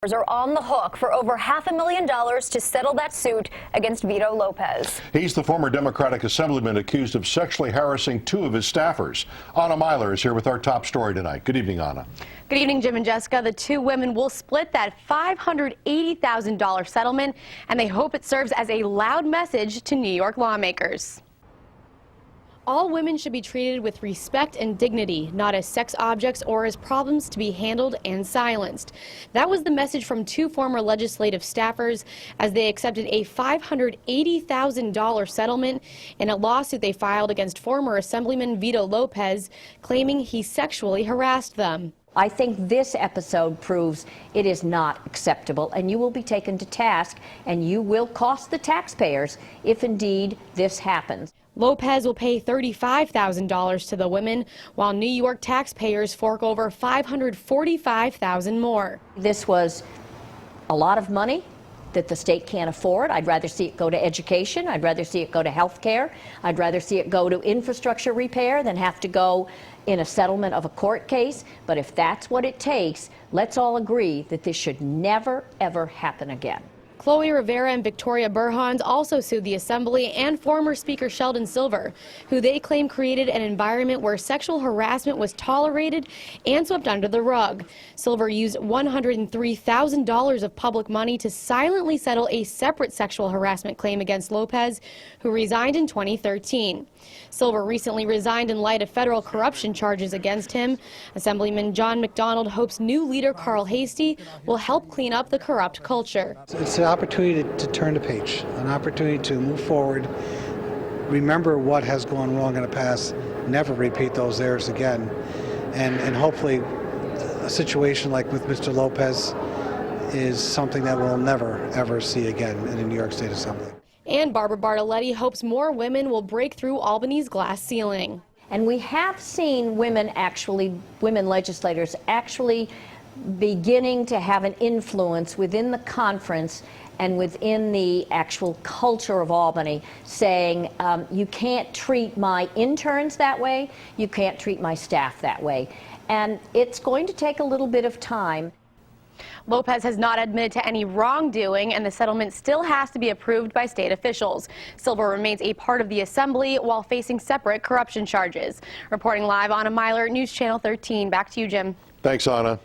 Are on the hook for over $500,000 to settle that suit against Vito Lopez. He's the former Democratic Assemblyman accused of sexually harassing two of his staffers. Anna Myler is here with our top story tonight. Good evening, Anna. Good evening, Jim and Jessica. The two women will split that $580,000 settlement, and they hope it serves as a loud message to New York lawmakers. All women should be treated with respect and dignity, not as sex objects or as problems to be handled and silenced. That was the message from two former legislative staffers as they accepted a $580,000 settlement in a lawsuit they filed against former Assemblyman Vito Lopez, claiming he sexually harassed them. I think this episode proves it is not acceptable, and you will be taken to task, and you will cost the taxpayers if indeed this happens. Lopez will pay $35,000 to the women, while New York taxpayers fork over $545,000 more. This was a lot of money that the state can't afford. I'd rather see it go to education. I'd rather see it go to health care. I'd rather see it go to infrastructure repair than have to go in a settlement of a court case. But if that's what it takes, let's all agree that this should never, ever happen again. Chloe Rivera and Victoria Burhans also sued the Assembly and former Speaker Sheldon Silver, who they claim created an environment where sexual harassment was tolerated and swept under the rug. Silver used $103,000 of public money to silently settle a separate sexual harassment claim against Lopez, who resigned in 2013. Silver recently resigned in light of federal corruption charges against him. Assemblyman John McDonald hopes new leader Carl Hastie will help clean up the corrupt culture. It's an opportunity to turn the page, an opportunity to move forward, remember what has gone wrong in the past, never repeat those errors again, and hopefully a situation like with Mr. Lopez is something that we'll never, ever see again in the New York State Assembly. And Barbara Bartoletti hopes more women will break through Albany's glass ceiling. And we have seen women legislators actually beginning to have an influence within the conference and within the actual culture of Albany, saying you can't treat my interns that way, you can't treat my staff that way. And it's going to take a little bit of time. Lopez has not admitted to any wrongdoing, and the settlement still has to be approved by state officials. Silver remains a part of the Assembly while facing separate corruption charges. Reporting live, Anna Myler, News Channel 13. Back to you, Jim. Thanks, Anna.